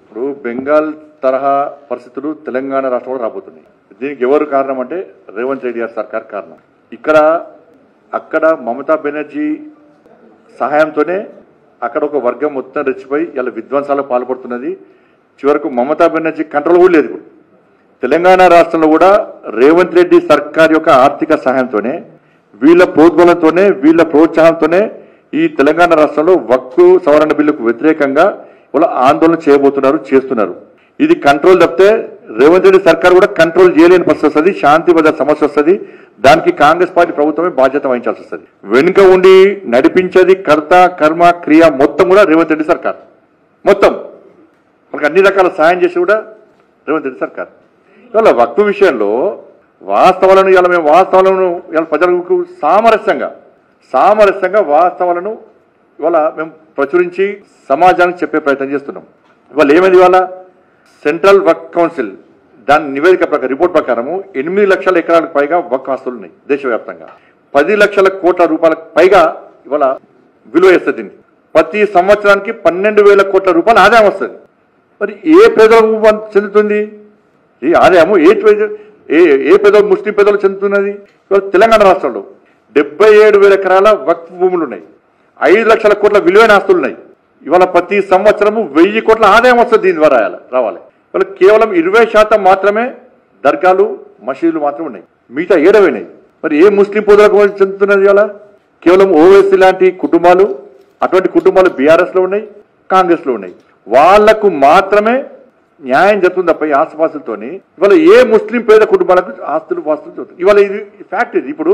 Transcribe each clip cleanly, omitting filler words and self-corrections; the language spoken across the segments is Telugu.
ఇప్పుడు బెంగాల్ తరహా పరిస్థితులు తెలంగాణ రాష్ట్రంలో రాబోతున్నాయి. దీనికి ఎవరు కారణం అంటే రేవంత్ రెడ్డి గారి సర్కార్ కారణం. అక్కడ మమతా బెనర్జీ సహాయంతోనే అక్కడ ఒక వర్గం మొత్తం రెచ్చిపోయి ఇలా విధ్వంసాలకు పాల్పడుతున్నది. చివరకు మమతా బెనర్జీ కంట్రోల్ కూడా లేదు. ఇప్పుడు తెలంగాణ రాష్ట్రంలో కూడా రేవంత్ రెడ్డి సర్కార్ యొక్క ఆర్థిక సహాయంతోనే, వీళ్ళ ప్రోద్బలంతోనే, వీళ్ళ ప్రోత్సాహంతోనే ఈ తెలంగాణ రాష్ట్రంలో వక్ఫ్ సవరణ బిల్లుకు వ్యతిరేకంగా వాళ్ళు ఆందోళన చేస్తున్నారు. ఇది కంట్రోల్ తప్పితే రేవంత్ రెడ్డి సర్కార్ కూడా కంట్రోల్ చేయలేని పరిస్థితి వస్తుంది, శాంతి భద్రత సమస్య వస్తుంది. దానికి కాంగ్రెస్ పార్టీ ప్రభుత్వమే బాధ్యత వహించాల్సి వస్తుంది. వెనుక ఉండి నడిపించేది కర్త కర్మ క్రియ మొత్తం కూడా రేవంత్ రెడ్డి సర్కార్. మొత్తం మనకు అన్ని రకాల సాయం చేసి కూడా రేవంత్ రెడ్డి సర్కార్. ఇవాళ వక్ఫ్ విషయంలో వాస్తవాలను మేము ప్రజలకు సామరస్యంగా వాస్తవాలను ఇవాళ మేము ప్రచురించి సమాజానికి చెప్పే ప్రయత్నం చేస్తున్నాం. ఇవాళ ఏమైంది, ఇవాళ సెంట్రల్ వక్ఫ్ కౌన్సిల్ దాని నివేదిక ప్రకారం, రిపోర్ట్ ప్రకారము 8 లక్షల ఎకరాలకు పైగా వక్ఫ్ ఆస్తులు ఉన్నాయి దేశవ్యాప్తంగా. 10 లక్షల కోట్ల రూపాయలకు పైగా ఇవాళ విలువ వేస్తుంది. ప్రతి సంవత్సరానికి 12,000 కోట్ల రూపాయల ఆదాయం వస్తుంది. మరి ఏ పేదలకు చెందుతుంది ఈ ఆదాయము? ఏ పేదలు, ముస్లిం పేదలు చెందుతున్నది? ఇవాళ తెలంగాణ రాష్ట్రంలో 77,000 ఎకరాల వక్ఫ్ భూములు ఉన్నాయి, 5 లక్షల కోట్ల విలువైన ఆస్తులు ఉన్నాయి. ఇవాళ ప్రతి సంవత్సరము 1000 కోట్ల ఆదాయం వస్తుంది దీని ద్వారా రావాలి. ఇవాళ కేవలం 20% మాత్రమే దర్గాలు, మసీదులు మాత్రం ఉన్నాయి, మిగతా ఏడవైనాయి. మరి ఏ ముస్లిం పేదలకు చెందుతున్నది? ఇవాళ కేవలం ఓవైసీ లాంటి కుటుంబాలు, అటువంటి కుటుంబాలు బీఆర్ఎస్ లో ఉన్నాయి, కాంగ్రెస్ లో ఉన్నాయి. వాళ్లకు మాత్రమే న్యాయం జరుగుతుంది తప్ప ఈ ఆస్తుపాస్తులతోని ఇవాళ ఏ ముస్లిం పేద కుటుంబాలకు ఆస్తులు జరుగుతుంది. ఇవాళ ఇది ఫ్యాక్ట్. ఇది ఇప్పుడు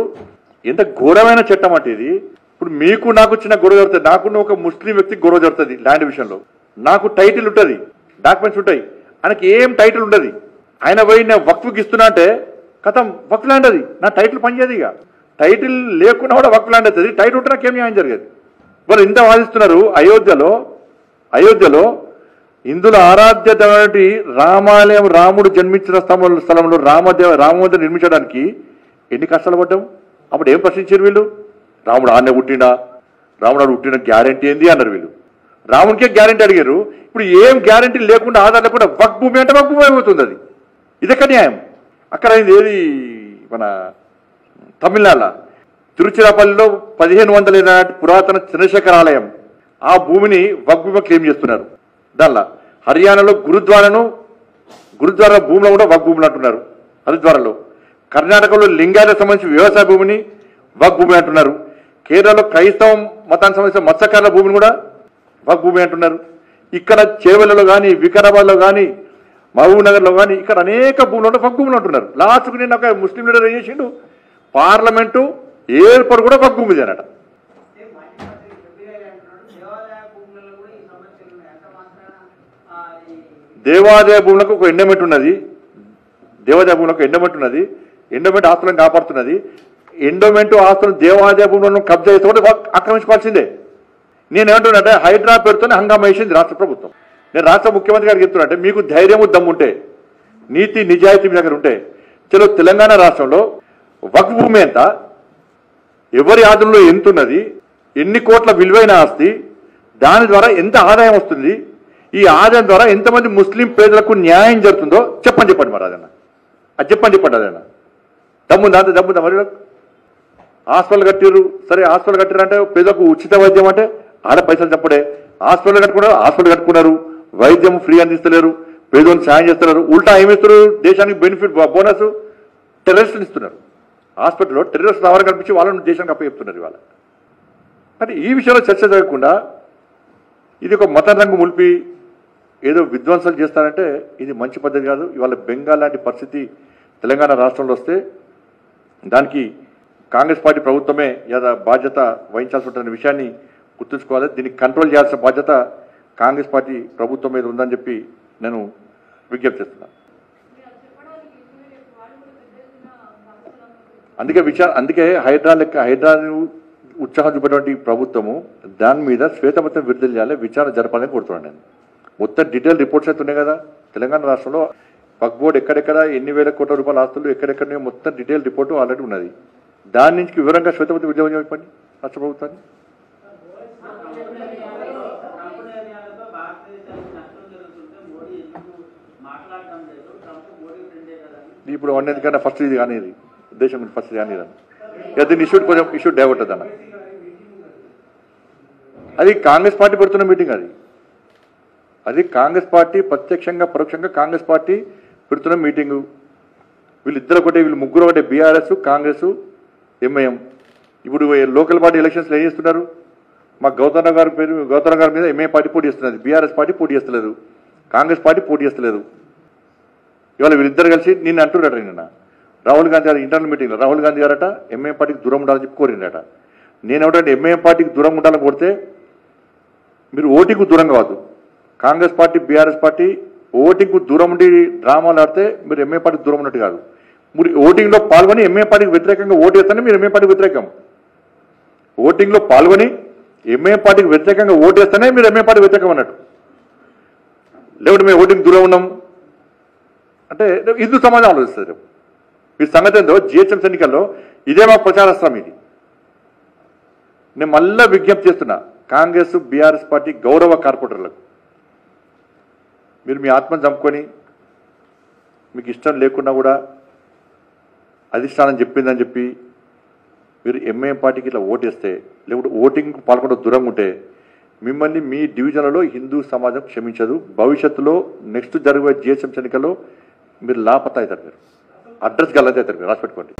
ఎంత ఘోరమైన చట్టం అంటే ఇది. ఇప్పుడు మీకు నాకు చిన్న గొడవ జరుగుతుంది, నాకున్న ఒక ముస్లిం వ్యక్తికి గొడవ జరుగుతుంది ల్యాండ్ విషయంలో. నాకు టైటిల్ ఉంటుంది, డాక్యుమెంట్స్ ఉంటాయి, ఆయనకి ఏం టైటిల్ ఉండదు. ఆయన పోయి నేను వక్ఫ్కి ఇస్తున్నా అంటే కథం వక్ఫ్ ల్యాండ్ అది, నా టైటిల్ పనిచేయదు. ఇక టైటిల్ లేకుండా కూడా వక్ఫ్ ల్యాండ్ అవుతుంది, టైటిల్ ఉంటే నాకేం న్యాయం జరిగేది. వాళ్ళు ఇంత వాదిస్తున్నారు. అయోధ్యలో హిందువుల ఆరాధ్య దేవుడి రామాలయం, రాముడు జన్మించిన స్థలంలో రామమందిరం నిర్మించడానికి ఎన్ని కష్టాలు పడ్డాం. అప్పుడు ఏం ప్రశ్నించారు వీళ్ళు? రాముడు ఆనే పుట్టినా, రాముడు పుట్టిన గ్యారంటీ ఏంది అన్నారు వీళ్ళు. రాముడికే గ్యారంటీ అడిగారు. ఇప్పుడు ఏం గ్యారంటీ లేకుండా, ఆధార్ లేకుండా వక్ఫ్ భూమి అంటే వక్ఫ్ భూమి అవుతుంది. అది ఇదొక న్యాయం. అక్కడ ఏది మన తమిళనాడులో తిరుచిరాపల్లిలో 1500 నాటి పురాతన చంద్రశేఖర ఆలయం, ఆ భూమిని వక్ఫ్ భూమి క్లెయిమ్ చేస్తున్నారు. దానిలో హర్యానాలో గురుద్వారా భూమిలో కూడా వక్ఫ్ భూములు అంటున్నారు హరిద్వారాలో. కర్ణాటకలో లింగాయతకు సంబంధించి వ్యవసాయ భూమిని వక్ఫ్ భూమి అంటున్నారు. కేరళలో క్రైస్తవ మతానికి సంబంధించిన మత్స్యకారుల భూమిని కూడా వక్ఫ్ భూమి అంటున్నారు. ఇక్కడ చేవెళ్లలో కానీ, వికారాబాద్లో కానీ, మహబూబ్ నగర్లో కానీ ఇక్కడ అనేక భూములు వక్ఫ్ భూములు అంటున్నారు. లాస్ట్కు నేను ఒక ముస్లిం లీడర్ ఏం చేసిండు, పార్లమెంటు ఏర్పాటు కూడా వక్ఫ్ భూమిది అన్నట. దేవాదాయ భూములకు ఒక ఎండోమెంట్ ఉన్నది, ఎండోమెంట్ ఆస్తులను కాపాడుతున్నది. ఎండోమెంట్ ఆస్తులు దేవాదాయ భూములను కబ్జా చేస్తే ఆక్రమించుకోవాల్సిందే. నేనేమంటున్నానంటే హైడ్రా పేరుతోనే హంగామా వేసింది రాష్ట్ర ప్రభుత్వం. నేను రాష్ట్ర ముఖ్యమంత్రి గారికి చెప్తున్నా, మీకు ధైర్యము దమ్ముంటే, నీతి నిజాయితీ మీ దగ్గర ఉంటే చలో తెలంగాణ రాష్ట్రంలో వక్ఫ్ భూమి ఎంత, ఎవరి ఆధునంలో ఎంత ఉన్నది, ఎన్ని కోట్ల విలువైన ఆస్తి, దాని ద్వారా ఎంత ఆదాయం వస్తుంది, ఈ ఆదాయం ద్వారా ఎంతమంది ముస్లిం పేదలకు న్యాయం జరుగుతుందో చెప్పండి మరి అదన్నా. అది చెప్పండి అదన్నా. దమ్ముందా? అంత దమ్ముందా? మరి హాస్పిటల్ కట్టిర్రు, సరే హాస్పిటల్ కట్టిరంటే పేదలకు ఉచిత వైద్యం అంటే ఆడ పైసలు చెప్పడే. హాస్పిటల్ కట్టుకున్నారు, వైద్యం ఫ్రీ అందిస్తలేరు, పేదోని సాయం చేస్తున్నారు. ఉల్టా ఏమిస్తారు, దేశానికి బెనిఫిట్ బోనస్ టెర్రరిస్టులు ఇస్తున్నారు. హాస్పిటల్లో టెర్రరిస్ట్ ఆవరణ కల్పించి వాళ్ళని దేశానికి అప్పచెప్తున్నారు ఇవాళ. కానీ ఈ విషయంలో చర్చ జరగకుండా ఇది ఒక మత రంగు ములిపి ఏదో విధ్వంసాలు చేస్తారంటే ఇది మంచి పద్ధతి కాదు. ఇవాళ బెంగాల్ లాంటి పరిస్థితి తెలంగాణ రాష్ట్రంలో వస్తే దానికి కాంగ్రెస్ పార్టీ ప్రభుత్వమే బాధ్యత వహించాల్సి ఉంటున్న విషయాన్ని గుర్తుంచుకోవాలి. దీన్ని కంట్రోల్ చేయాల్సిన బాధ్యత కాంగ్రెస్ పార్టీ ప్రభుత్వం మీద ఉందని చెప్పి నేను విజ్ఞప్తి చేస్తున్నాను. అందుకే హైడ్రాను ఉత్సాహం చూపేటువంటి ప్రభుత్వము దాని మీద శ్వేతపత్రం విడుదల చేయాలి, విచారణ జరపాలని కోరుతున్నాను. నేను మొత్తం డీటెయిల్ రిపోర్ట్స్ అయితే ఉన్నాయి కదా తెలంగాణ రాష్ట్రంలో. వక్ఫ్ బోర్డు ఎక్కడెక్కడ ఎన్ని వేల కోట్ల రూపాయల ఆస్తులు ఎక్కడెక్కడ మొత్తం డీటెయిల్ రిపోర్టు ఆల్రెడీ ఉన్నది. దాని నుంచి వివరంగా శ్వేతపత్రం విడుదల చెప్పండి రాష్ట్ర ప్రభుత్వాన్ని. ఇప్పుడు అన్నిటికన్నా ఫస్ట్ ఇది కానీ ఇది దేశం ఫస్ట్ ఇది కానీ దీన్ని ఇష్యూ డైవర్ట్ అన్న. అది కాంగ్రెస్ పార్టీ పెడుతున్న మీటింగ్. అది కాంగ్రెస్ పార్టీ ప్రత్యక్షంగా పరోక్షంగా కాంగ్రెస్ పార్టీ పెడుతున్న మీటింగు. వీళ్ళిద్దరు ఒకటే, వీళ్ళు ముగ్గురు ఒకటే, బీఆర్ఎస్, కాంగ్రెస్, ఎంఐఎం. ఇప్పుడు లోకల్ బాడీ ఎలక్షన్స్లో ఏం చేస్తున్నారు? మా గౌతమ్ గారి మీద ఎంఐఎం పార్టీ పోటీ చేస్తున్నది, బీఆర్ఎస్ పార్టీ పోటీ చేస్తలేదు, కాంగ్రెస్ పార్టీ పోటీ చేస్తలేదు. ఇవాళ వీళ్ళిద్దరు కలిసి నిన్న అంటున్నారట, నిన్న రాహుల్ గాంధీ గారు ఇంటర్నల్ మీటింగ్లో రాహుల్ గాంధీ గారట ఎంఐఎం పార్టీకి దూరం ఉండాలని చెప్పి కోరిందట. నేనేమిటంటే ఎంఐఎం పార్టీకి దూరం ఉండాలని కోరితే మీరు ఓటింగ్కు దూరం కావద్దు. కాంగ్రెస్ పార్టీ, బీఆర్ఎస్ పార్టీ ఓటింగ్కు దూరం ఉండి డ్రామాలు ఆడితే మీరు ఎంఐఎం పార్టీకి దూరం ఉన్నట్టు కాదు. మీరు ఓటింగ్లో పాల్గొని ఎంఐఎం పార్టీకి వ్యతిరేకంగా ఓటు వేస్తేనే మీరు ఎంఐఎం పార్టీకి వ్యతిరేకం. ఓటింగ్లో పాల్గొని ఎంఐఎం పార్టీకి వ్యతిరేకంగా ఓటు వేస్తేనే మీరు ఎంఐఎం పార్టీ వ్యతిరేకం అన్నట్టు. లేకుంటే మేము ఓటింగ్ దూరం ఉన్నాం అంటే హిందూ సమాజం ఆలోచిస్తారు. మీ సంగతి ఏందో జిహెచ్ఎంసీ ఎన్నికల్లో ఇదే మా ప్రచారాస్త్రం. ఇది నేను మళ్ళా విజ్ఞప్తి చేస్తున్నా కాంగ్రెస్, బీఆర్ఎస్ పార్టీ గౌరవ కార్పొరేటర్లకు, మీరు మీ ఆత్మను చంపుకొని మీకు ఇష్టం లేకున్నా కూడా అధిష్టానం చెప్పిందని చెప్పి మీరు ఎంఐఎం పార్టీకి ఇట్లా ఓటేస్తే, లేకుంటే ఓటింగ్కు పాల్గొంటే దూరంగా ఉంటే మిమ్మల్ని మీ డివిజన్లలో హిందూ సమాజం క్షమించదు. భవిష్యత్తులో నెక్స్ట్ జరిగే జిహెచ్ఎంసీ ఎన్నికల్లో మీరు లాపతా అవుతారు, మీరు అడ్రస్ గల్లది అవుతారు, మీరు రాసిపెట్టుకోండి.